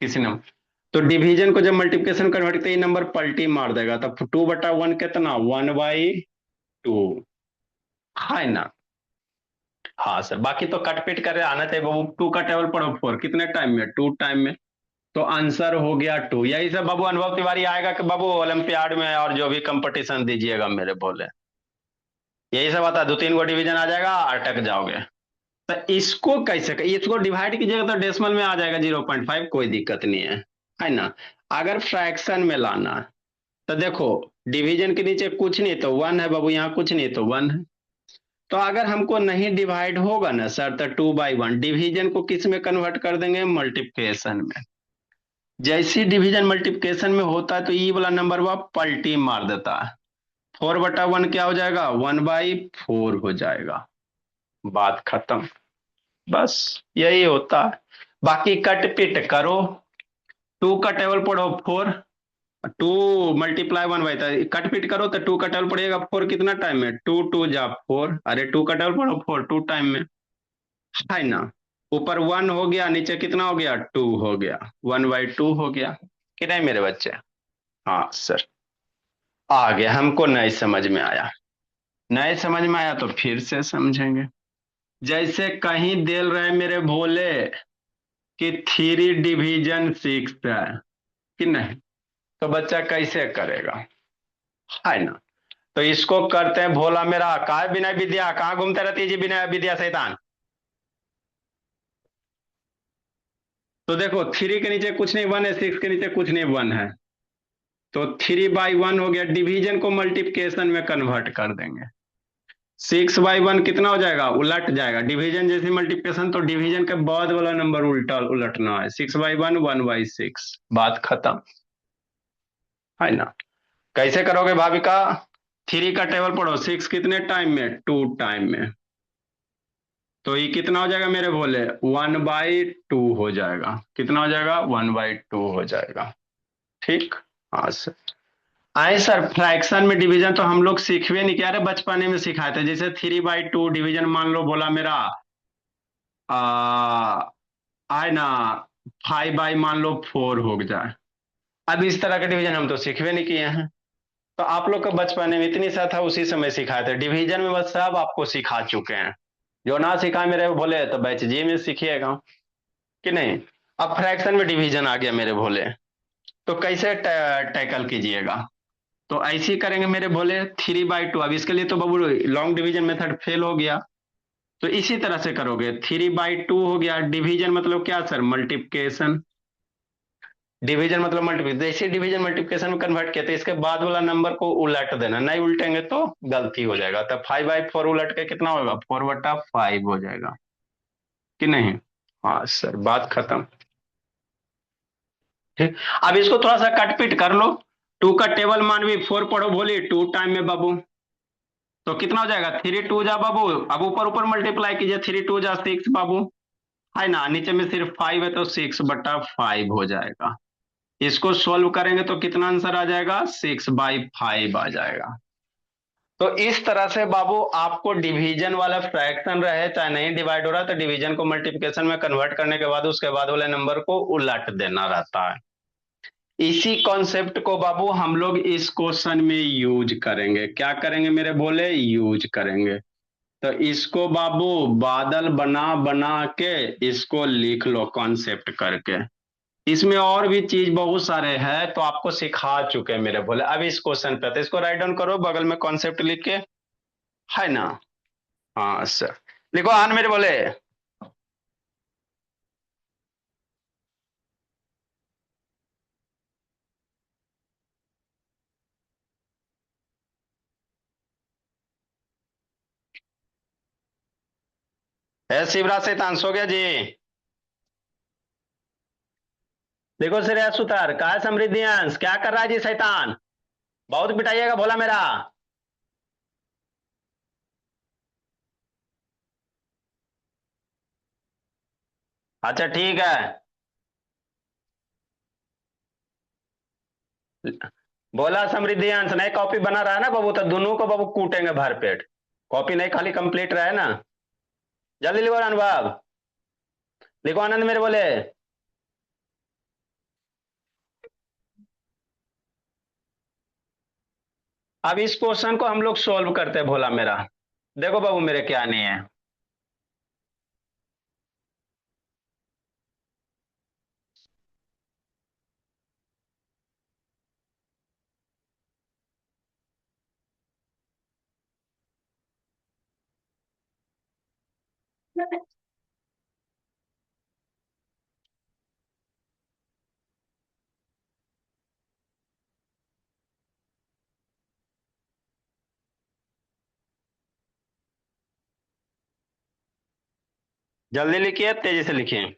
किसी नंबर। तो डिवीजन को जब मल्टीप्लिकेशन कन्वर्ट करते ये नंबर पलटी मार देगा, तब 2/1 कितना? 1/2, है ना। हाँ सर, बाकी तो कटपीट करे आना चाहिए बाबू। 2 का टेबल पढ़ो 4 कितने टाइम में? 2 टाइम में। तो आंसर हो गया 2। यही सब बाबू अनुभव तिवारी आएगा कि बाबू ओलंपियाड में और जो भी कंपटीशन दीजिएगा मेरे बोले, यही सब आता है। 2 3 गो डिवीजन आ जाएगा, अटक जाओगे। तो इसको कैसे इसको डिवाइड कीजिएगा तो डेसिमल में आ जाएगा 0.5, कोई दिक्कत नहीं है ना। अगर फ्रैक्शन में लाना है तो देखो, डिवीजन के नीचे कुछ नहीं तो वन है बाबू, यहाँ कुछ नहीं तो वन है। तो अगर हमको नहीं डिवाइड होगा ना सर, तो 2/1 डिवीजन को किस में कन्वर्ट कर देंगे, मल्टीप्लिकेशन में। जैसी डिवीजन मल्टीप्लिकेशन में होता है तो ई वाला नंबर वह पलटी मार देता है। 4/1 क्या हो जाएगा, 1/4 हो जाएगा। बात खत्म। बस यही होता है। बाकी कट पिट करो, 2 का टेबल पढ़ो 4, 2 मल्टीप्लाई 1/, कट पिट करो तो 2 का टेबल पड़ेगा 4 कितना टाइम में, 2 2 जा 4, अरे 2 का टेबल पढ़ो 4 2 टाइम में, है ना। ऊपर 1 हो गया, नीचे कितना हो गया, 2 हो गया, 1/2 हो गया कि नहीं मेरे बच्चे। हाँ सर, आ गया, हमको नहीं समझ में आया। नहीं समझ में आया तो फिर से समझेंगे। जैसे कहीं देल रहे मेरे भोले कि 3 डिवीजन 6 है कि नहीं, तो बच्चा कैसे करेगा, है ना। तो इसको करते हैं भोला मेरा, कहा है बिना विद्या, कहाँ घूमते रहती है जी बिना विद्या शैतान। तो देखो 3 के नीचे कुछ नहीं 1 है, 6 के नीचे कुछ नहीं 1 है, तो 3/1 हो गया, डिवीजन को मल्टीप्लिकेशन में कन्वर्ट कर देंगे। 6/1 कितना हो जाएगा, उलट जाएगा, डिवीजन जैसी मल्टीप्लिकेशन तो डिवीजन के बाद वाला नंबर उल्टा उलटना है, 6/1 1/6, बात खत्म, है ना। कैसे करोगे भाविका, 3 का टेबल पढ़ो, 6 कितने टाइम में, 2 टाइम में, तो ये कितना हो जाएगा मेरे बोले, 1/2 हो जाएगा, कितना हो जाएगा, 1/2 हो जाएगा। ठीक। हाँ सर। आए सर, फ्रैक्शन में डिवीजन तो हम लोग सीखवे नहीं, क्या रे बचपने में सिखाए थे, जैसे 3/2 डिवीजन मान लो बोला मेरा, आ, आए ना, 5/, मान लो 4 हो जाए। अब इस तरह के डिवीजन हम तो सीखवे नहीं किए हैं। तो आप लोग का बचपन में इतनी सा था, उसी समय सिखाए थे डिवीजन में, बस सब आपको सिखा चुके हैं। जो ना सिखाए मेरे भोले तो बैच जी में सीखिएगा कि नहीं। अब फ्रैक्शन में डिवीजन आ गया मेरे भोले, तो कैसे टैकल कीजिएगा, तो ऐसे ही करेंगे मेरे भोले, 3/2। अब इसके लिए तो बाबू लॉन्ग डिवीजन मेथड फेल हो गया, तो इसी तरह से करोगे, 3/2 हो गया, डिवीजन मतलब क्या सर, मल्टीप्लिकेशन, डिवीजन मतलब मल्टीप्लिकेशन, जैसे डिवीजन मल्टीप्लिकेशन में कन्वर्ट किया तो इसके बाद वाला नंबर को उलट देना, नहीं उल्टेंगे तो गलती हो जाएगा, तो 5/4 उलट के कितना होगा, 4/5 हो जाएगा कि नहीं। हाँ सर, बात खत्म। ठीक। अब इसको थोड़ा सा कट पिट कर लो, 2 का टेबल मान भी 4 पढ़ो बोली 2 टाइम में बाबू, तो कितना हो जाएगा, 3 2 जा बाबू, अब ऊपर ऊपर मल्टीप्लाई कीजिए, 3 2 जा 6 बाबू, है ना, नीचे में सिर्फ 5 है तो 6/5 हो जाएगा। इसको सोल्व करेंगे तो कितना आंसर आ जाएगा, 6/5 आ जाएगा। तो इस तरह से बाबू आपको डिवीजन वाला फ्रैक्शन रहे चाहे नहीं डिवाइड हो रहा, तो डिवीजन को मल्टीप्लिकेशन में कन्वर्ट करने के बाद उसके बाद वाले नंबर को उलट देना रहता है। इसी कॉन्सेप्ट को बाबू हम लोग इस क्वेश्चन में यूज करेंगे, क्या करेंगे मेरे बोले, यूज करेंगे। तो इसको बाबू बादल बना बना के इसको लिख लो कॉन्सेप्ट करके। इसमें और भी चीज बहुत सारे हैं तो आपको सिखा चुके हैं मेरे बोले। अब इस क्वेश्चन पे तो इसको राइट डाउन करो बगल में कॉन्सेप्ट लिख के, है ना। हाँ सर, लिखो आन मेरे बोले। है शिवराज शैतान सो गया जी। देखो श्रेया सुतार, कहा है समृद्धि अंश, क्या कर रहा है जी शैतान, बहुत पिटाइएगा भोला मेरा। अच्छा ठीक है। बोला समृद्धि अंश नहीं कॉपी बना रहा है ना बाबू, तो दोनों को बाबू कूटेंगे भर पेट। कॉपी नहीं खाली कंप्लीट रहे ना, जल्दी लिखो अनुभव, लिखो आनंद मेरे बोले। अब इस क्वेश्चन को हम लोग सोल्व करते हैं भोला मेरा, देखो बाबू मेरे क्या नहीं है। जल्दी लिखिए, तेजी से लिखिए।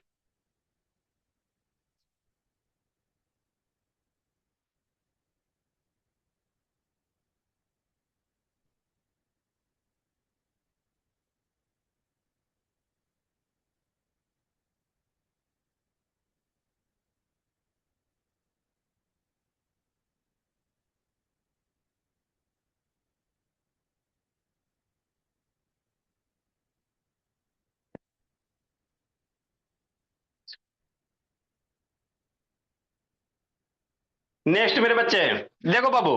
नेक्स्ट मेरे बच्चे, देखो बाबू,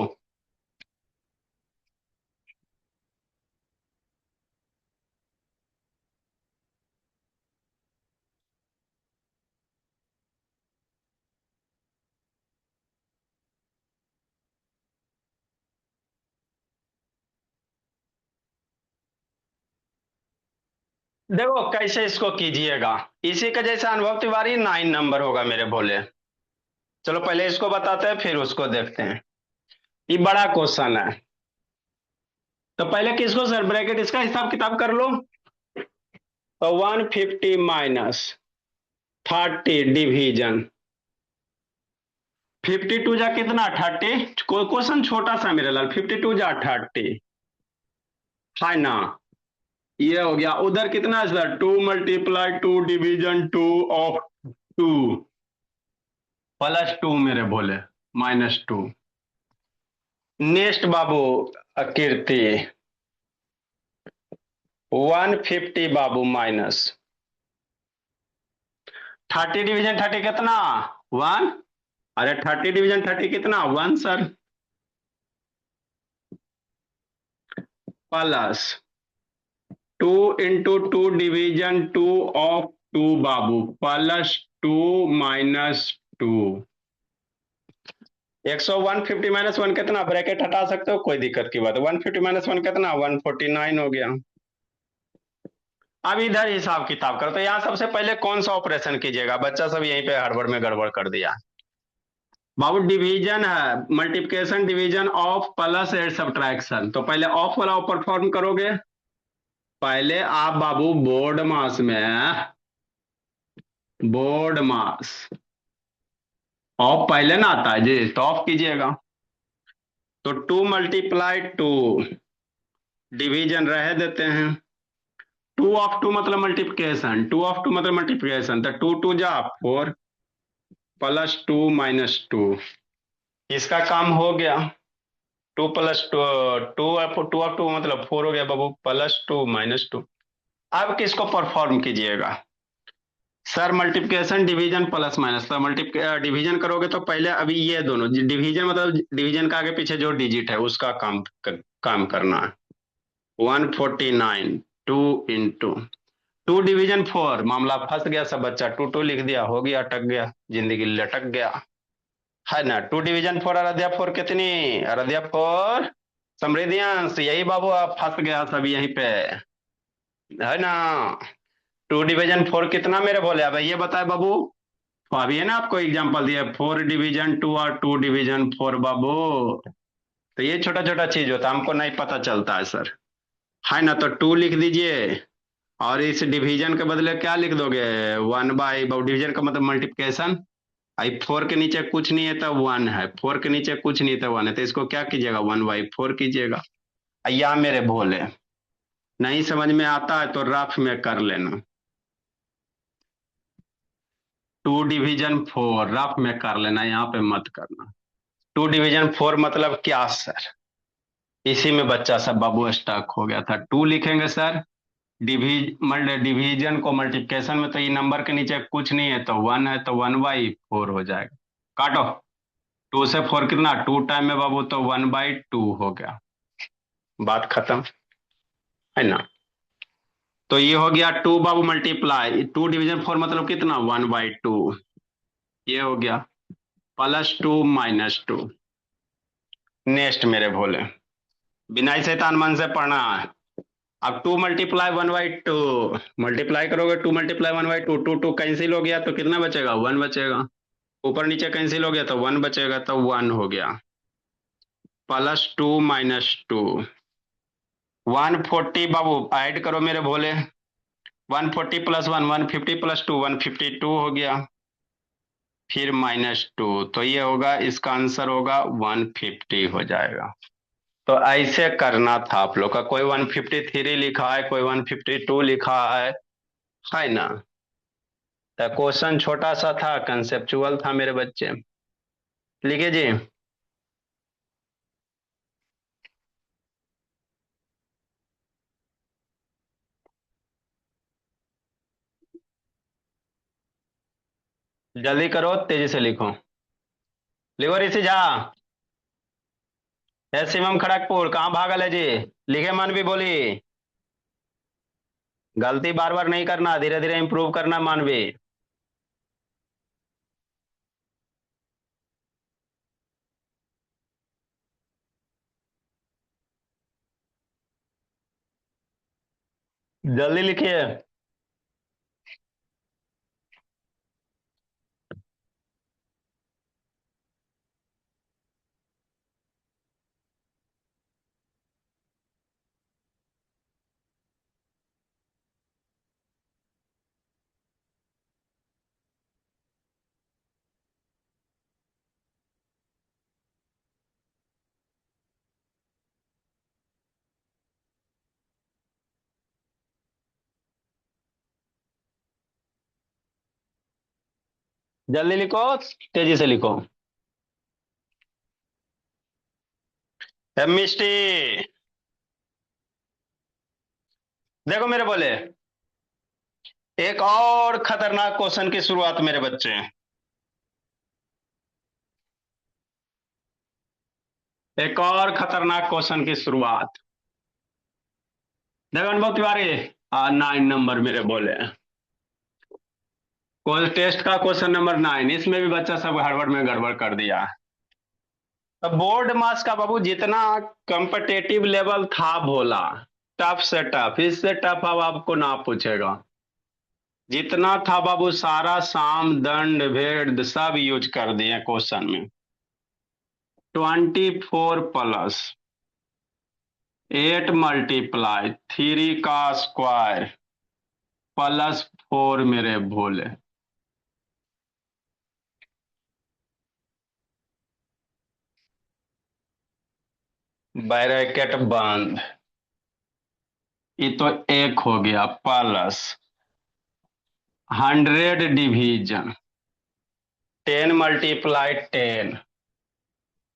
देखो कैसे इसको कीजिएगा। इसी का जैसा अनुभव तिवारी 9 नंबर होगा मेरे भोले। चलो पहले इसको बताते हैं, फिर उसको देखते हैं। ये बड़ा क्वेश्चन है। तो पहले किसको सर, ब्रैकेट इसका हिसाब किताब कर लो। तो 150 माइनस 30 डिवीजन 52 जा कितना 30। क्वेश्चन छोटा सा मेरे लाल, 52 जा 30 है ना। ये हो गया। उधर कितना है सर, 2 × 2 डिवीजन 2 ऑफ 2 +2 मेरे बोले -2। नेक्स्ट बाबू कीर्ति, 150 बाबू माइनस 30 डिवीजन 30 कितना 1। अरे 30 डिवीजन 30 कितना 1 सर, प्लस 2 × 2 डिवीजन 2 ऑफ 2 बाबू +2 -2। 150 -1 कितना, ब्रैकेट हटा सकते हो, कोई दिक्कत की बात है। 150 -1 कितना 149 हो गया। अब इधर हिसाब किताब करो। तो यहाँ सबसे पहले कौन सा ऑपरेशन कीजिएगा, बच्चा सब यहीं पे हड़बड़ में गड़बड़ कर दिया। बाबू डिवीजन है, multiplication division of plus add subtraction. तो पहले ऑफ वाला परफॉर्म करोगे। पहले आप बाबू बोर्ड मास में, बोर्ड मास ऑफ पहले ना आता है जी, तो ऑफ कीजिएगा। तो 2 × 2 डिवीजन रह देते हैं। 2 ऑफ 2 मतलब मल्टीप्लिकेशन, 2 ऑफ 2 मतलब मल्टीप्लिकेशन। तो 2 2 जा 4 +2 -2। इसका काम हो गया। 2 + 2 2 ऑफ 2 मतलब 4 हो गया बाबू, +2 -2। अब किसको परफॉर्म कीजिएगा sir, multiplication division plus minus. तो डिवीजन करोगे तो पहले अभी ये दोनों डिवीजन मतलब डिवीजन का आगे पीछे जो डिजिट है उसका काम करना है। 149 2 × 2 डिवीजन 4, मामला फंस गया सब बच्चा, 2 2 लिख दिया, हो गया, अटक गया, जिंदगी लटक गया है ना। 2 डिवीजन 4 अरध्या 4 कितनी, अरध्या 4 समृद्धियांश, यही बाबू आप फंस गया सब यहीं पे है ना। 2 डिवीजन 4 कितना मेरे बोले, अब ये बताए बाबू। तो अभी है ना आपको एग्जांपल दिया, 4 डिवीजन 2 और 2 डिवीजन 4 बाबू। तो ये छोटा छोटा चीज होता है, हमको नहीं पता चलता है सर, है ना। तो 2 लिख दीजिए, और इस डिवीजन के बदले क्या लिख दोगे 1/, डिवीजन का मतलब मल्टीप्लिकेशन। आई 4 के नीचे कुछ नहीं है तो 1 है, 4 के नीचे कुछ नहीं है तो 1 है, तो इसको क्या कीजिएगा 1/4 कीजिएगा। या मेरे भोले, नहीं समझ में आता है तो रफ में कर लेना। 2 डिवीजन 4 रफ में कर लेना, यहाँ पे मत करना। 2 डिवीजन 4 मतलब क्या सर, इसी में बच्चा सब बाबू स्टक हो गया था। 2 लिखेंगे सर, डिवीजन को मल्टीप्लिकेशन में, तो ये नंबर के नीचे कुछ नहीं है तो 1 है, तो 1/4 हो जाएगा। काटो, 2 से 4 कितना 2 टाइम में बाबू, तो 1/2 हो गया, बात खत्म है ना। तो ये हो गया 2 बाबू मल्टीप्लाई 2 डिवीजन 4 मतलब कितना 1/2, ये हो गया +2 -2। नेक्स्ट मेरे भोले, बिना शैतान मन से पढ़ना है। अब 2 × 1/2 मल्टीप्लाई करोगे, 2 × 1/2, 2 2 कैंसिल हो गया तो कितना बचेगा 1 बचेगा, ऊपर नीचे कैंसिल हो गया तो 1 बचेगा, तो 1 हो गया +2 -2। 140 बाबू ऐड करो मेरे भोले, 140 प्लस 150 प्लस 2 152 हो गया, फिर -2, तो ये होगा, इसका आंसर होगा 150 हो जाएगा। तो ऐसे करना था आप लोग का। कोई 153 लिखा है, कोई 152 लिखा है ना। तो क्वेश्चन छोटा सा था, कंसेप्चुअल था मेरे बच्चे। लिखिए जी। जल्दी करो, तेजी से लिखो। लिखो ऋषि झा। है शिवम खड़गपुर, कहाँ भागल है जी? लिखे मन भी बोली। गलती बार बार नहीं करना, धीरे धीरे इंप्रूव करना मानवी। जल्दी लिखिए। जल्दी लिखो, तेजी से लिखो। मिस्टी, देखो मेरे बोले, एक और खतरनाक क्वेश्चन की शुरुआत मेरे बच्चे। एक और खतरनाक क्वेश्चन की शुरुआत। देखो अनुभव तिवारी, 9 नंबर मेरे बोले। टेस्ट का क्वेश्चन नंबर 9, इसमें भी बच्चा सब हड़बड़ में गड़बड़ कर दिया। तो बोर्ड मास का बाबू जितना कंपटेटिव लेवल था भोला, टफ से टफ, इससे टफ अब आपको ना पूछेगा। जितना था बाबू सारा साम दंड भेद सब यूज कर दिए क्वेश्चन में। 24 प्लस 8 मल्टीप्लाई 3 का स्क्वायर प्लस 4 मेरे भोले। ब्रैकेट बंद, ये तो एक हो गया, plus 100 division 10 multiply 10,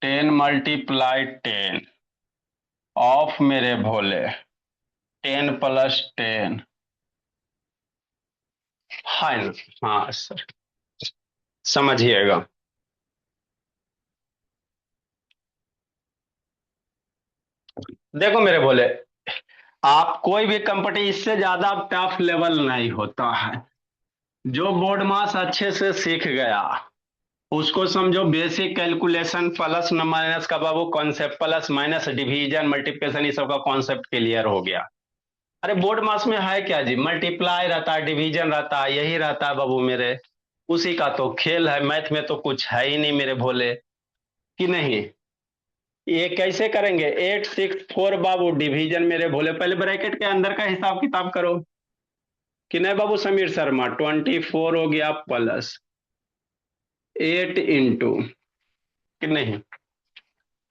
10 multiply 10 of मेरे भोले 10 प्लस 10। हाँ हाँ सर, समझिएगा। देखो मेरे भोले, आप कोई भी कंपनी इससे ज्यादा टफ लेवल नहीं होता है। जो बोर्ड मास अच्छे से सीख गया उसको समझो बेसिक कैलकुलेशन प्लस माइनस का बाबू concept, plus minus division multiplication, ये सब का कॉन्सेप्ट क्लियर हो गया। अरे बोर्ड मास में है क्या जी, मल्टीप्लाई रहता है, डिवीजन रहता है, यही रहता है बाबू मेरे। उसी का तो खेल है, मैथ में तो कुछ है ही नहीं मेरे भोले, कि नहीं। ये कैसे करेंगे, 864 बाबू डिवीजन मेरे भोले, पहले ब्रैकेट के अंदर का हिसाब किताब करो। कि नहीं बाबू समीर शर्मा, 24 हो गया प्लस 8 इंटू, कि नहीं,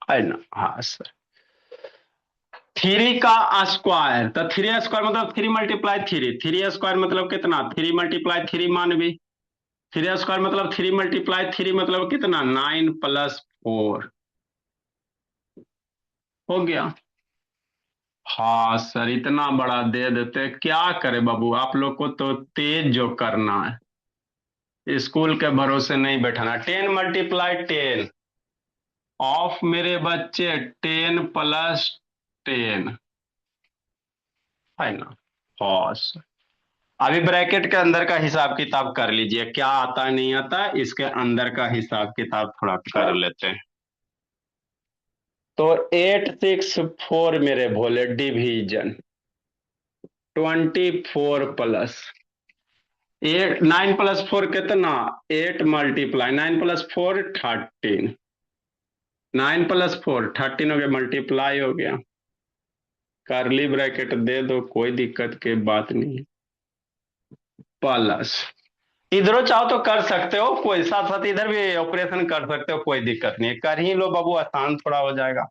है ना। हाँ सर, 3 का स्क्वायर, तो 3 स्क्वायर मतलब 3 मल्टीप्लाई 3, 3 स्क्वायर मतलब कितना, 3 मल्टीप्लाई 3 मान भी, 3 स्क्वायर मतलब 3 मल्टीप्लाई 3 मतलब कितना, 9 प्लस 4 हो गया। हाँ सर, इतना बड़ा दे देते, क्या करे बाबू, आप लोग को तो तेज जो करना है, स्कूल के भरोसे नहीं बैठाना। 10 मल्टीप्लाई 10 ऑफ मेरे बच्चे 10 प्लस 10, है ना। हाँ सर, अभी ब्रैकेट के अंदर का हिसाब किताब कर लीजिए, क्या आता नहीं आता, इसके अंदर का हिसाब किताब थोड़ा कर लेते हैं। तो 864 मेरे भोले डिवीजन 24 प्लस 8, 9 प्लस 4 कितना, 8 मल्टीप्लाई 9 प्लस 4 13, 9 प्लस 4 13 हो गया, मल्टीप्लाई हो गया, करली ब्रैकेट दे दो, कोई दिक्कत की बात नहीं। प्लस, इधरों चाहो तो कर सकते हो, कोई साथ साथ इधर भी ऑपरेशन कर सकते हो, कोई दिक्कत नहीं है, कर ही लो बाबू, आसान थोड़ा हो जाएगा।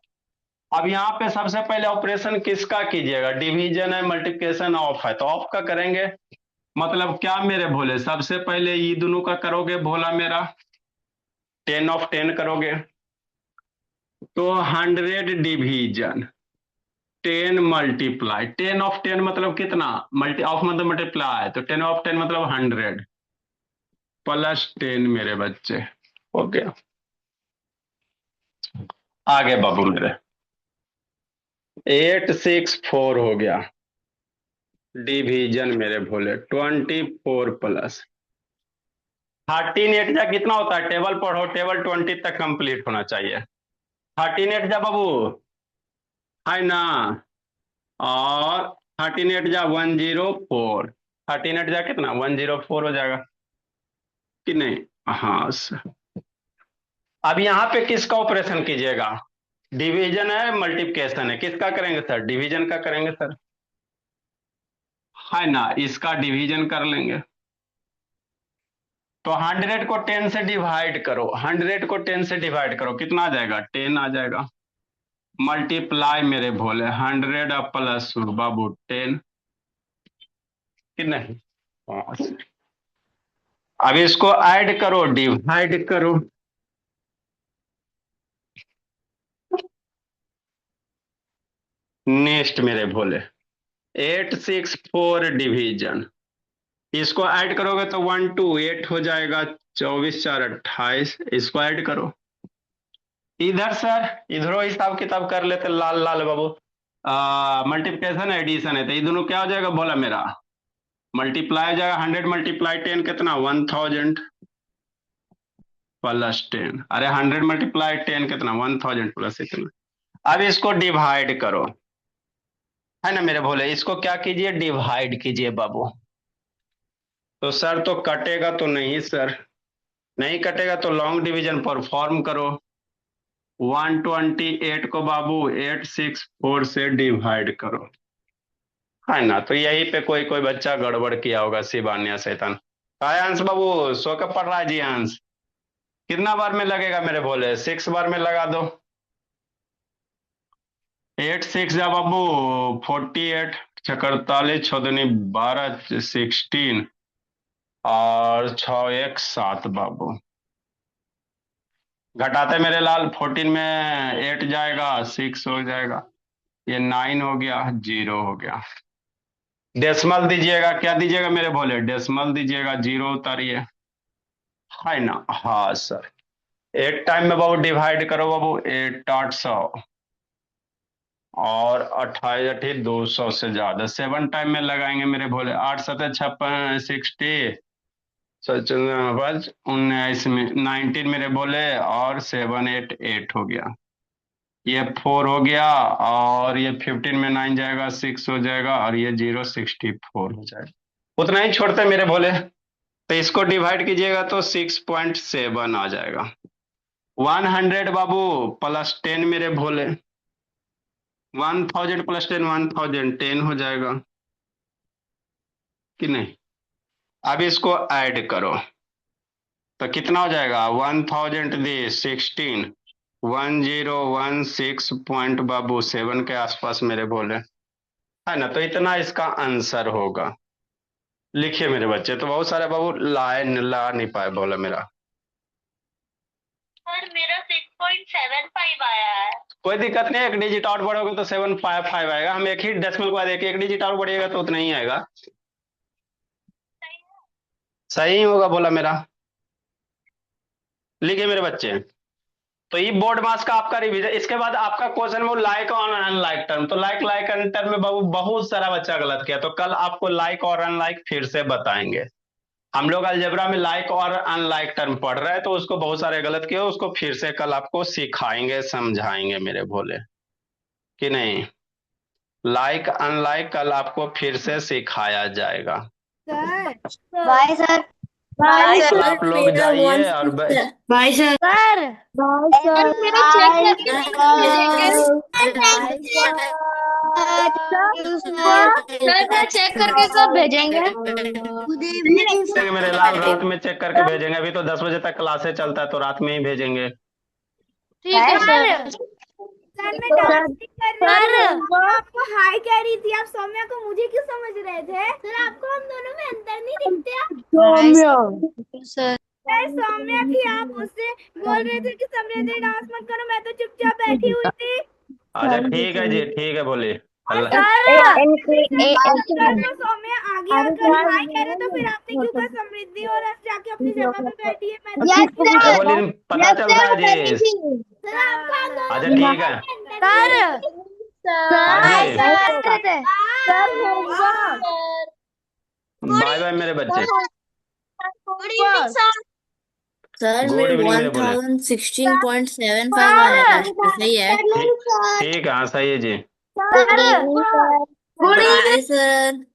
अब यहाँ पे सबसे पहले ऑपरेशन किसका कीजिएगा, डिवीजन है, मल्टीप्लिकेशन ऑफ है, तो ऑफ का करेंगे। मतलब क्या मेरे भोले, सबसे पहले ये दोनों का करोगे भोला मेरा, 10 ऑफ 10 करोगे तो 100 डिवीजन 10 × 10 ऑफ 10 मतलब कितना, मल्टी ऑफ मतलब मल्टीप्लाई, तो 10 ऑफ 10 मतलब 100 +10 मेरे बच्चे। ओके, आगे बाबू मेरे, 864 हो गया डिवीजन मेरे भोले 24 + 13 8 जा कितना होता है, टेबल पढ़ो, टेबल 20 तक कंप्लीट होना चाहिए। 13 8 जा बाबू, है ना, और 13 8 जा 104, 13 8 जा कितना 104 हो जाएगा कि नहीं। हाँ सर, अब यहाँ पे किसका ऑपरेशन कीजिएगा, डिवीजन है मल्टीप्लिकेशन है, किसका करेंगे सर, डिवीजन का करेंगे सर, है ना, इसका डिवीजन कर लेंगे। तो 100 को 10 से डिवाइड करो, 100 को 10 से डिवाइड करो, कितना आ जाएगा, 10 आ जाएगा। मल्टीप्लाई मेरे भोले 100 प्लस बाबू 10 कि नहीं। हाँ। अब इसको ऐड करो, डिवाइड करो, नेक्स्ट मेरे भोले 864 डिवीजन, इसको ऐड करोगे तो 128 हो जाएगा, 24 4 28, इसको ऐड करो। इधर सर, इधरों हिसाब किताब कर लेते लाल लाल बाबू, मल्टीप्लिकेशन एडिशन है, तो ये दोनों क्या हो जाएगा बोला मेरा, मल्टीप्लाई हो जाएगा, 100 × 10 कितना 1000 +10, अरे 100 × 10 कितना 1000 प्लस इतना। अब इसको डिवाइड करो, है ना मेरे भोले, इसको क्या कीजिए, डिवाइड कीजिए बाबू। तो सर तो कटेगा तो नहीं सर, नहीं कटेगा तो लॉन्ग डिवीजन परफॉर्म करो, 128 को बाबू 864 से डिवाइड करो, है ना। तो यहीं पे कोई कोई बच्चा गड़बड़ किया होगा, शिवान्या शैतान। कहा है अंश बाबू, सो के पढ़ रहा है जी अंश, कितना बार में लगेगा मेरे भोले, 6 बार में लगा दो, 8 6 जा बाबू 48, 48 6 दूनी 12, 16 और 6 1 7 बाबू, घटाते मेरे लाल 14 में 8 जाएगा, 6 हो जाएगा, ये 9 हो गया, 0 हो गया। डेसिमल दीजिएगा, क्या दीजिएगा मेरे भोले, डेसिमल दीजिएगा, 0 उतारिए, है ना। हाँ सर, 8 टाइम में बाबू डिवाइड करो बाबू, 8 8 100 और 28 8 200 से ज्यादा, 7 टाइम में लगाएंगे मेरे भोले, 8 7 56 60 19 में 19 मेरे बोले, और 7 8 8 हो गया, ये 4 हो गया, और ये 15 में 9 जाएगा, 6 हो जाएगा, और ये 0 64 हो जाएगा, उतना ही छोड़ते मेरे भोले। तो इसको डिवाइड कीजिएगा तो 6.7 आ जाएगा। 100 बाबू +10 मेरे भोले, 1000 +10 1000 10 हो जाएगा कि नहीं। अब इसको ऐड करो तो कितना हो जाएगा, 1000 दे 16 1016 पॉइंट बाबू 7 के आसपास मेरे बोले, है ना। तो इतना इसका आंसर होगा, लिखिए मेरे बच्चे। तो बहुत सारे बाबू ला नहीं पाए बोला मेरा, सर मेरा 6.75 आया है। कोई दिक्कत नहीं, एक डिजिट और बढ़ोगे तो 755 आएगा, हम एक ही डेसिमल के बाद एक डिजिट और बढ़िएगा तो उतना ही आएगा, सही होगा बोला मेरा। लिखिए मेरे बच्चे, तो ये बोर्ड मास का आपका रिवीजन। इसके बाद आपका क्वेश्चन वो लाइक और अनलाइक टर्म, तो लाइक लाइक टर्म में बाबू बहुत सारा बच्चा गलत किया, तो कल आपको लाइक और अनलाइक फिर से बताएंगे। हम लोग अलजेब्रा में लाइक और अनलाइक टर्म पढ़ रहे हैं, तो उसको बहुत सारे गलत किए, उसको फिर से कल आपको सिखाएंगे समझाएंगे मेरे भोले, कि नहीं। लाइक अनलाइक कल आपको फिर से सिखाया जाएगा। Bye sir. बाय कल आप लोग जाइए और बाय सर। Bye sir. मेरा चेक करके बाय सर। सर चेक करके कब भेजेंगे? गुड इवनिंग भेजेंगे मेरे लाल, रात में चेक करके भेजेंगे। अभी तो 10 बजे तक क्लासे चलता है, तो रात में ही भेजेंगे। ठीक है सर। सर मैं डांस नहीं कर रही हूँ। मैं आपको हाय कह रही थी, आप सौम्या को मुझे क्यों समझ रहे थे? सर आपको हम दोनों में अंतर नहीं दिखता? सर सर सौम्या थी, आप उससे बोल रहे थे कि समृद्धि डांस मत करो, मैं तो चुपचाप बैठी हुई थी। अच्छा ठीक है जी, ठीक है, बोलिए। और अल्लाह। सर को सौम्या आगे आकर हाय कह रहे, तो फिर आपने क्यों कहा समृद्धि और जाके अपनी जगह पे बैठी है? मैं तो अच्छा बोलिए, पता चलता है जी। सर आपका हम दोनों अच्छा में ठीक है। हाँ जी, बाय बाय मेरे बच्चे। Good evening sir. Sir good मेरे इवनिंग मेरे बोले। 1016.75 आया है, सही है? ठीक, ठीक है, हाँ सही है जी। Good bye sir.